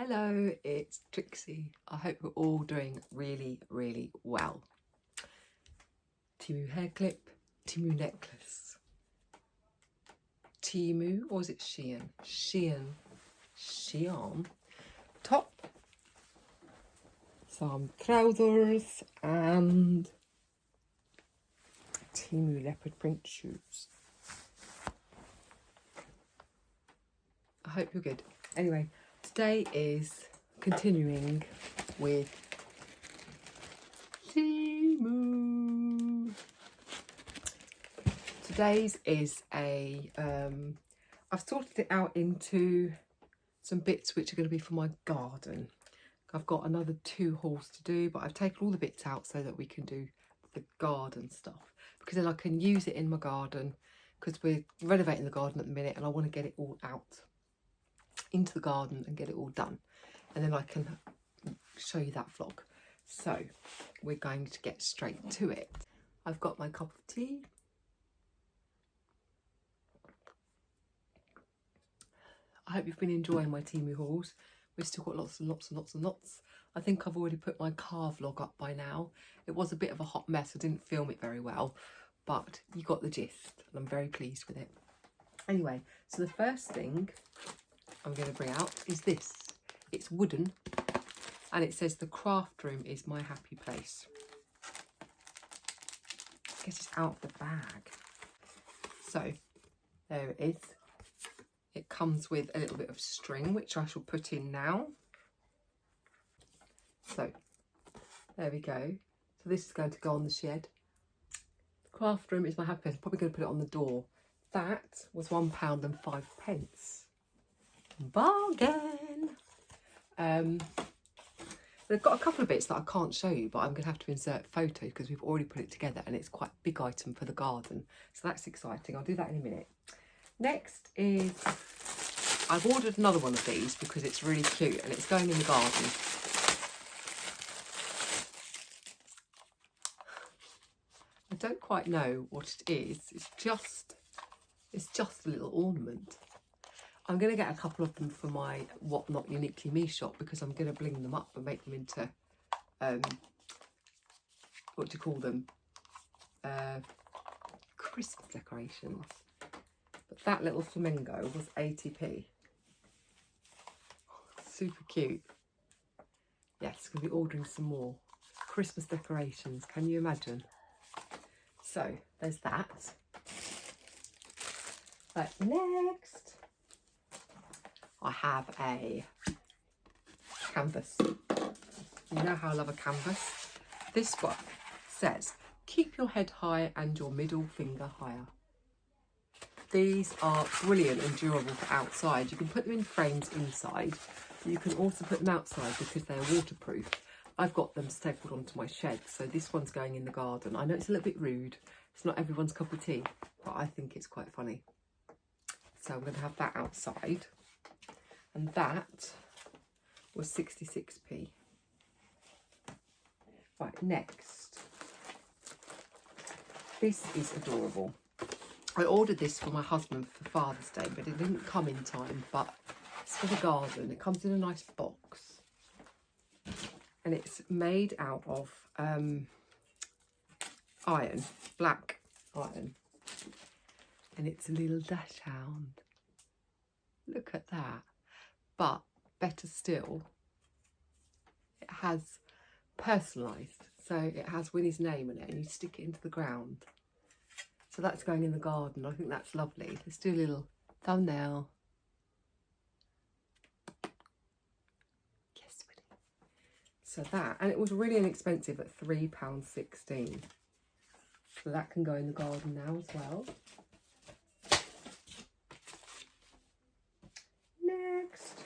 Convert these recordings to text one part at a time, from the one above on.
Hello, it's Trixie. I hope we're all doing really, really well. Temu hair clip, Temu necklace, Temu, or is it Shein? Shein top, some trousers and Temu leopard print shoes. I hope you're good. Anyway, today is continuing with Temu. Today's is a, I've sorted it out into some bits which are going to be for my garden. I've got another 2 hauls to do, but I've taken all the bits out so that we can do the garden stuff, because then I can use it in my garden, because we're renovating the garden at the minute and I want to get it all out into the garden and get it all done, and then I can show you that vlog. So we're going to get straight to it. I've got my cup of tea. I hope you've been enjoying my Temu hauls. We've still got lots and lots and lots and lots. I think I've already put my car vlog up by now. It was a bit of a hot mess. I didn't film it very well, but you got the gist and I'm very pleased with it. Anyway, so the first thing I'm going to bring out is this. It's wooden and it says the craft room is my happy place. Get it out of the bag. So there it is. It comes with a little bit of string, which I shall put in now. So there we go. So this is going to go on the shed. The craft room is my happy place. I'm probably going to put it on the door. That was £1.05. Bargain. They've got a couple of bits that I can't show you, but I'm going to have to insert photos because we've already put it together and it's quite a big item for the garden. So that's exciting. I'll do that in a minute. Next is, I've ordered another one of these because it's really cute and it's going in the garden. I don't quite know what it is. It's just a little ornament. I'm going to get a couple of them for my What Not Uniquely Me shop because I'm going to bling them up and make them into, what do you call them? Christmas decorations. But that little flamingo was 80p. Super cute. Yes, going to be ordering some more Christmas decorations. Can you imagine? So there's that. But next, I have a canvas. You know how I love a canvas. This one says, keep your head high and your middle finger higher. These are brilliant and durable for outside. You can put them in frames inside. You can also put them outside because they're waterproof. I've got them stapled onto my shed, so this one's going in the garden. I know it's a little bit rude. It's not everyone's cup of tea, but I think it's quite funny. So I'm going to have that outside. And that was 66p. Right, next. This is adorable. I ordered this for my husband for Father's Day, but it didn't come in time, but it's for the garden. It comes in a nice box. And it's made out of iron, black iron. And it's a little dachshund. Look at that. But better still, it has personalised. So it has Winnie's name in it and you stick it into the ground. So that's going in the garden. I think that's lovely. Let's do a little thumbnail. Yes, Winnie. So that, and it was really inexpensive at £3.16. So that can go in the garden now as well. Next,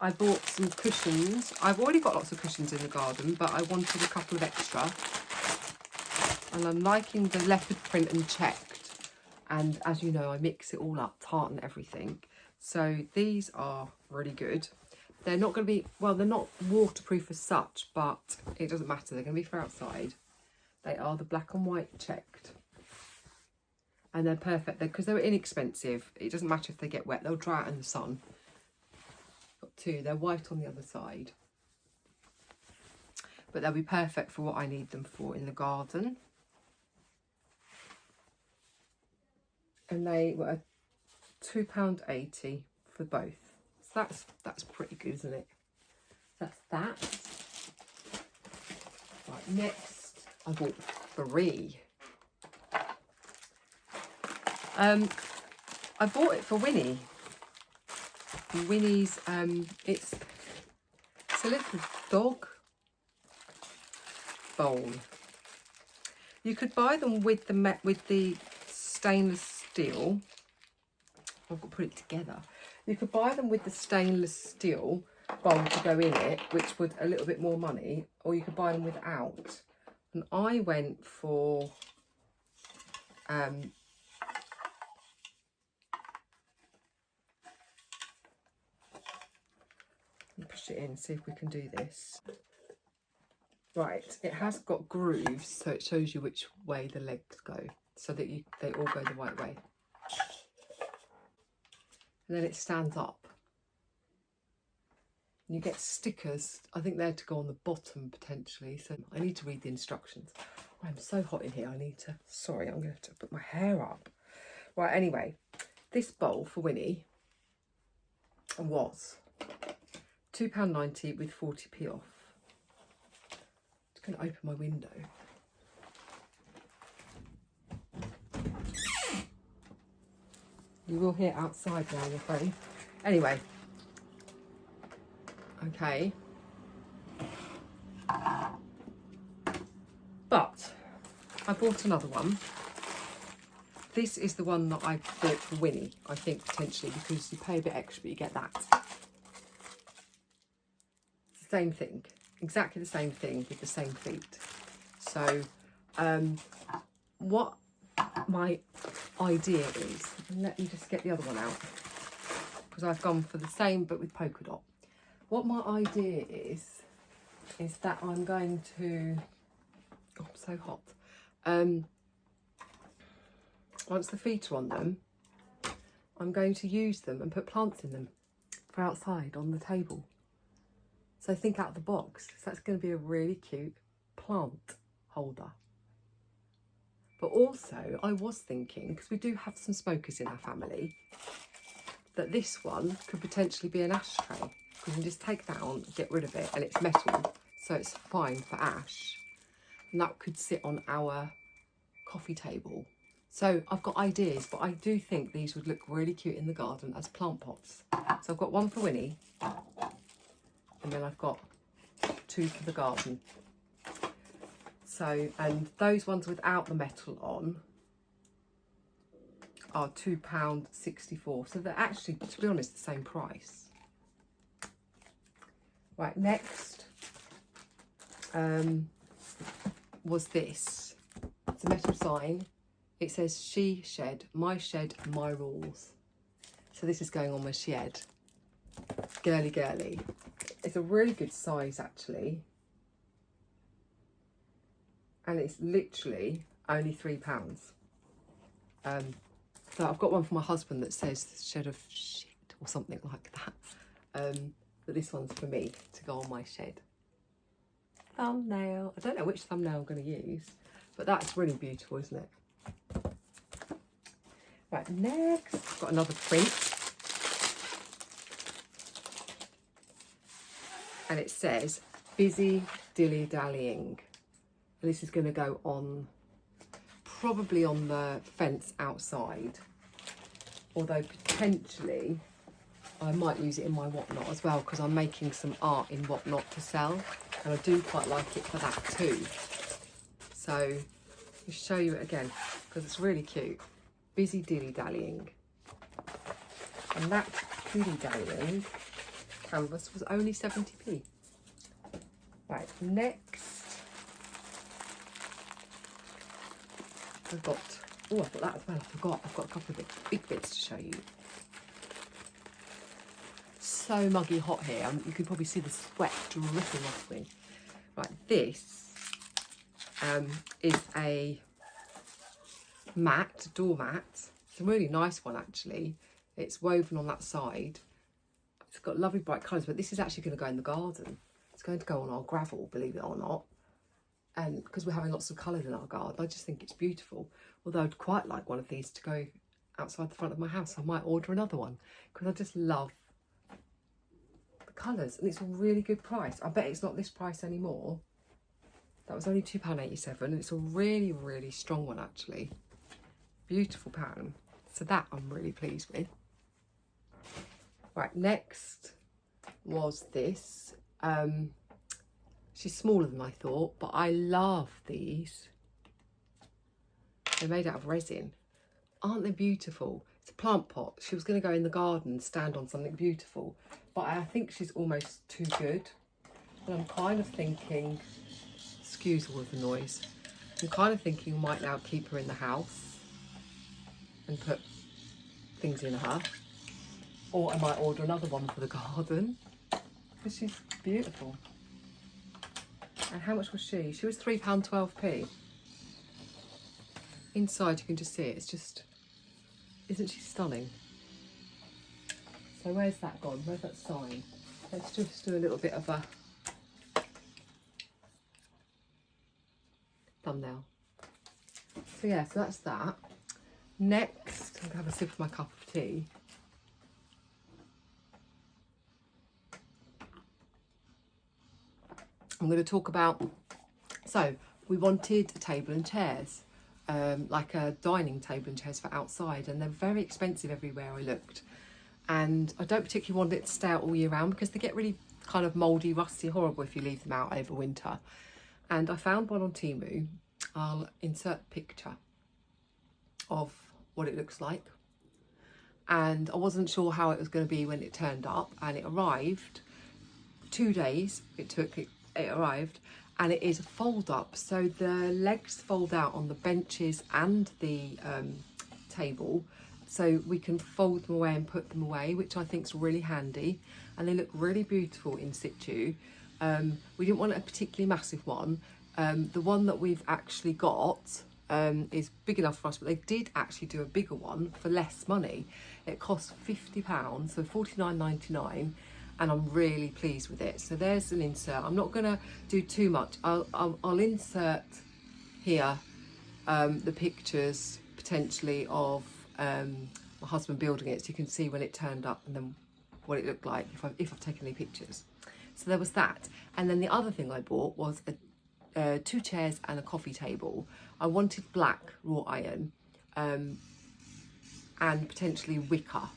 I bought some cushions. I've already got lots of cushions in the garden, but I wanted a couple of extra. And I'm liking the leopard print and checked. And as you know, I mix it all up, tartan everything. So these are really good. They're not going to be, well, they're not waterproof as such, but it doesn't matter. They're going to be for outside. They are the black and white checked. And they're perfect because they're inexpensive. It doesn't matter if they get wet. They'll dry out in the sun. too. They're white on the other side. But they'll be perfect for what I need them for in the garden. And they were £2.80 for both. So that's pretty good, isn't it? That's that. Right, next I bought 3. I bought it for Winnie. Winnie's it's a little dog bowl. You could buy them with the stainless steel. I've got to put it together. You could buy them with the stainless steel bowl to go in it, which would a little bit more money, or you could buy them without. And I went for push it in, see if we can do this. Right, it has got grooves, so it shows you which way the legs go, so that they all go the right way. And then it stands up. And you get stickers, I think they're to go on the bottom potentially, so I need to read the instructions. I'm so hot in here, I need to, sorry, I'm going to put my hair up. Right, anyway, this bowl for Winnie was £2.90 with 40p off. Just going to open my window. You will hear outside now, I'm afraid. Anyway. Okay. But I bought another one. This is the one that I bought for Winnie, I think, potentially, because you pay a bit extra, but you get that. Same thing. Exactly the same thing with the same feet. So, what my idea is, let me just get the other one out, because I've gone for the same but with polka dot. What my idea is that I'm going to, oh, I'm so hot. Once the feet are on them, I'm going to use them and put plants in them for outside on the table. So think out of the box. So that's going to be a really cute plant holder. But also, I was thinking, because we do have some smokers in our family, that this one could potentially be an ashtray. You can just take that on, get rid of it, and it's metal, so it's fine for ash. And that could sit on our coffee table. So I've got ideas, but I do think these would look really cute in the garden as plant pots. So I've got one for Winnie, and then I've got 2 for the garden. So, and those ones without the metal on are £2.64. So they're actually, to be honest, the same price. Right, next was this. It's a metal sign. It says she shed, my rules. So this is going on my shed. Girly, girly. It's a really good size actually. And it's literally only £3. So I've got one for my husband that says shed of shit or something like that. But this one's for me to go on my shed. Thumbnail. I don't know which thumbnail I'm going to use, but that's really beautiful, isn't it? Right, next, I've got another print. And it says, busy dilly-dallying. And this is going to go on, probably on the fence outside. Although potentially, I might use it in my whatnot as well, because I'm making some art in whatnot to sell. And I do quite like it for that too. So, I'll show you it again, because it's really cute. Busy dilly-dallying. And that dilly-dallying canvas was only 70p. Right, next I've got, oh, I've got that as well, I forgot. I've got a couple of big bits to show you. So muggy hot here, you can probably see the sweat dripping off me. Right, this is a mat, doormat. It's a really nice one actually. It's woven on that side. It's got lovely bright colours, but this is actually going to go in the garden. It's going to go on our gravel, believe it or not. And because we're having lots of colours in our garden, I just think it's beautiful. Although I'd quite like one of these to go outside the front of my house. I might order another one because I just love the colours, and it's a really good price. I bet it's not this price anymore. That was only £2.87, and it's a really, really strong one actually. Beautiful pattern. So that I'm really pleased with. Right, next was this. She's smaller than I thought, but I love these. They're made out of resin. Aren't they beautiful? It's a plant pot. She was going to go in the garden, stand on something beautiful, but I think she's almost too good. And I'm kind of thinking, excuse all of the noise, I'm kind of thinking I might now keep her in the house and put things in her. Or I might order another one for the garden, because she's beautiful. And how much was she? She was £3.12p. Inside you can just see it. It's just, isn't she stunning? So where's that gone? Where's that sign? Let's just do a little bit of a thumbnail. So yeah, so that's that. Next, I'm going to have a sip of my cup of tea. I'm going to talk about, so we wanted a table and chairs, like a dining table and chairs for outside, and they're very expensive everywhere I looked. And I don't particularly want it to stay out all year round because they get really kind of mouldy, rusty, horrible if you leave them out over winter. And I found one on Temu. I'll insert a picture of what it looks like. And I wasn't sure how it was going to be when it turned up, and it arrived 2 days. It arrived, and it is a fold up, so the legs fold out on the benches and the table, so we can fold them away and put them away, which I think is really handy, and they look really beautiful in situ. We didn't want a particularly massive one. The one that we've actually got is big enough for us, but they did actually do a bigger one for less money. It cost £50, so £49.99. And I'm really pleased with it. So there's an insert. I'm not going to do too much. I'll insert here the pictures potentially of my husband building it, so you can see when it turned up and then what it looked like if I've taken any pictures. So there was that. And then the other thing I bought was 2 chairs and a coffee table. I wanted black wrought iron and potentially wicker.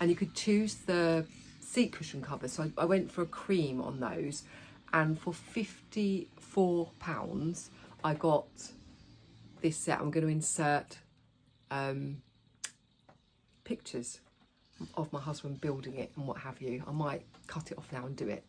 And you could choose the seat cushion covers. So I went for a cream on those, and for £54 I got this set. I'm going to insert pictures of my husband building it and what have you. I might cut it off now and do it.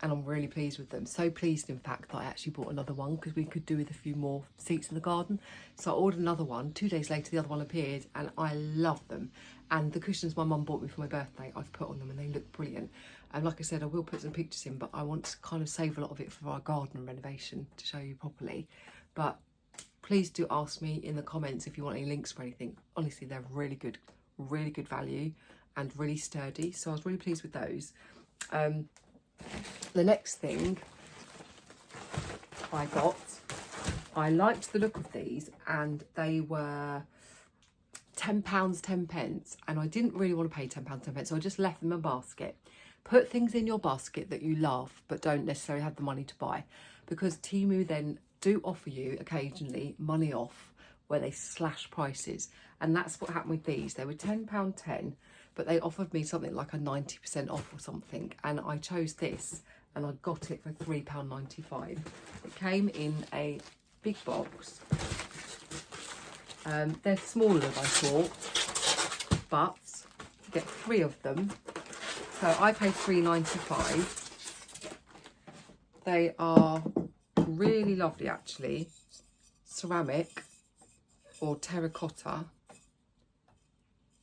And I'm really pleased with them. So pleased, in fact, that I actually bought another one because we could do with a few more seats in the garden. So I ordered another one. 2 days later, the other one appeared, and I love them. And the cushions my mum bought me for my birthday, I've put on them, and they look brilliant. And like I said, I will put some pictures in, but I want to kind of save a lot of it for our garden renovation to show you properly. But please do ask me in the comments if you want any links for anything. Honestly, they're really good value and really sturdy. So I was really pleased with those. The next thing I got, I liked the look of these, and they were £10, 10p, and I didn't really want to pay £10, 10p, so I just left them in a basket. Put things in your basket that you love but don't necessarily have the money to buy, because Temu then do offer you occasionally money off where they slash prices, and that's what happened with these. They were £10.10, but they offered me something like a 90% off or something, and I chose this, and I got it for £3.95. It came in a big box. They're smaller than I thought, but you get 3 of them. So I paid £3.95. They are really lovely, actually. Ceramic or terracotta. It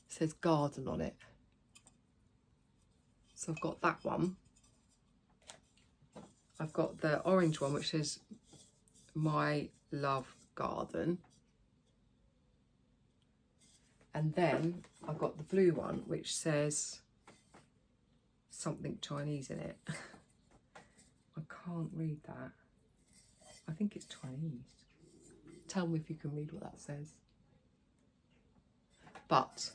says garden on it. So I've got that one. I've got the orange one, which says My Love Garden. And then I've got the blue one, which says something Chinese in it. I can't read that. I think it's Chinese. Tell me if you can read what that says. But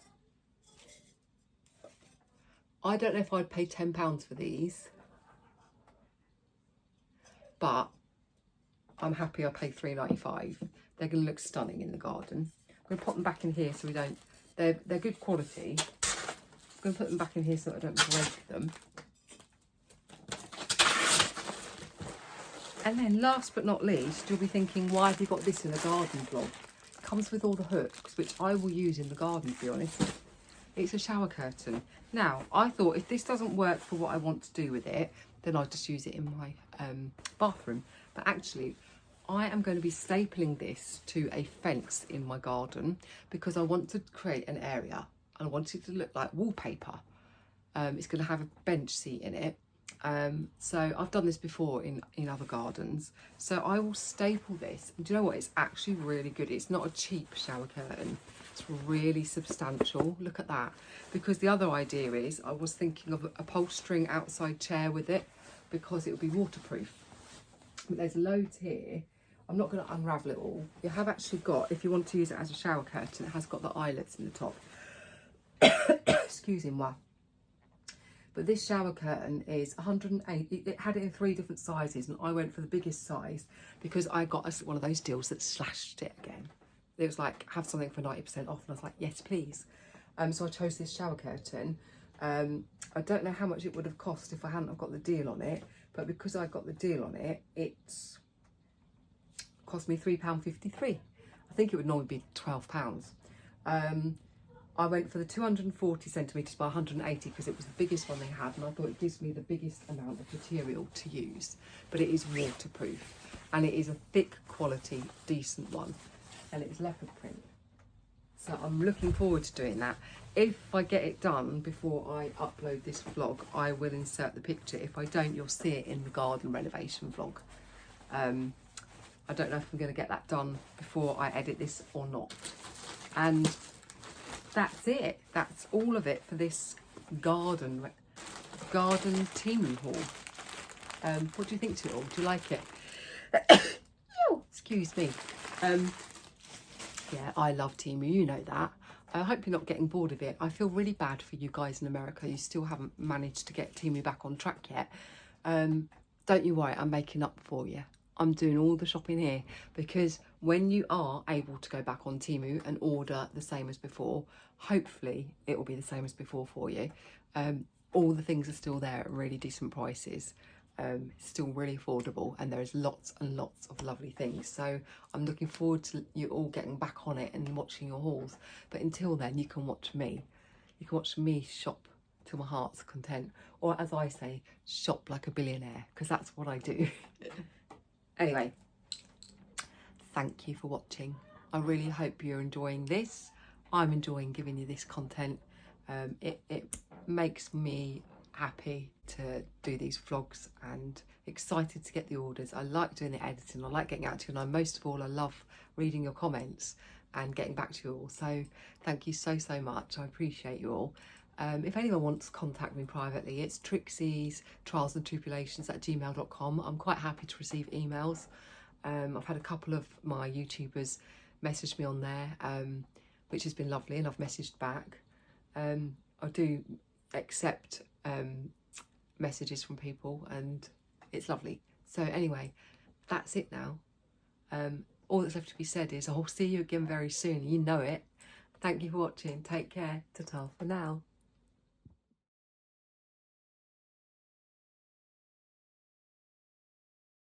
I don't know if I'd pay £10 for these, but I'm happy I paid $3.95. They're going to look stunning in the garden. I'm going to put them back in here so we don't, they're good quality. I'm going to put them back in here so I don't break them. And then last but not least, you'll be thinking, why have you got this in a garden vlog? It comes with all the hooks, which I will use in the garden, to be honest. It's a shower curtain. Now, I thought if this doesn't work for what I want to do with it, then I'll just use it in my bathroom. But actually, I am going to be stapling this to a fence in my garden because I want to create an area and I want it to look like wallpaper. It's going to have a bench seat in it. So I've done this before in other gardens. So I will staple this. And do you know what? It's actually really good. It's not a cheap shower curtain. It's really substantial. Look at that. Because the other idea is I was thinking of upholstering outside chair with it because it would be waterproof. But there's loads here. I'm not going to unravel it all. You have actually got, if you want to use it as a shower curtain, it has got the eyelets in the top. Excuse me, wow. But this shower curtain is 108. It had it in 3 different sizes, and I went for the biggest size because I got one of those deals that slashed it again. It was like, have something for 90% off, and I was like, yes, please. So I chose this shower curtain. I don't know how much it would have cost if I hadn't have got the deal on it, but because I got the deal on it, it's cost me £3.53. I think it would normally be £12. I went for the 240 centimetres by 180 because it was the biggest one they had, and I thought it gives me the biggest amount of material to use. But it is waterproof, and it is a thick quality, decent one, and it's leopard print. So I'm looking forward to doing that. If I get it done before I upload this vlog, I will insert the picture. If I don't, you'll see it in the garden renovation vlog. I don't know if I'm going to get that done before I edit this or not. And that's it. That's all of it for this garden Temu haul. What do you think to it all? Do you like it? Excuse me. Yeah, I love Temu, you know that. I hope you're not getting bored of it. I feel really bad for you guys in America. You still haven't managed to get Temu back on track yet. Don't you worry, I'm making up for you. I'm doing all the shopping here because when you are able to go back on Temu and order the same as before, hopefully it will be the same as before for you. All the things are still there at really decent prices. It's still really affordable, and there's lots and lots of lovely things. So I'm looking forward to you all getting back on it and watching your hauls. But until then, you can watch me. You can watch me shop to my heart's content, or as I say, shop like a billionaire, because that's what I do. Anyway, thank you for watching. I really hope you're enjoying this. I'm enjoying giving you this content. It makes me happy to do these vlogs and excited to get the orders. I like doing the editing. I like getting out to you, and most of all, I love reading your comments and getting back to you all. So thank you so much. I appreciate you all. If anyone wants to contact me privately, it's Trixiestrialstribulations.gmail.com. I'm quite happy to receive emails. I've had a couple of my YouTubers message me on there, which has been lovely, and I've messaged back. I do accept messages from people, and it's lovely. So anyway, that's it now. All that's left to be said is I'll see you again very soon. You know it. Thank you for watching. Take care. Ta-ta for now.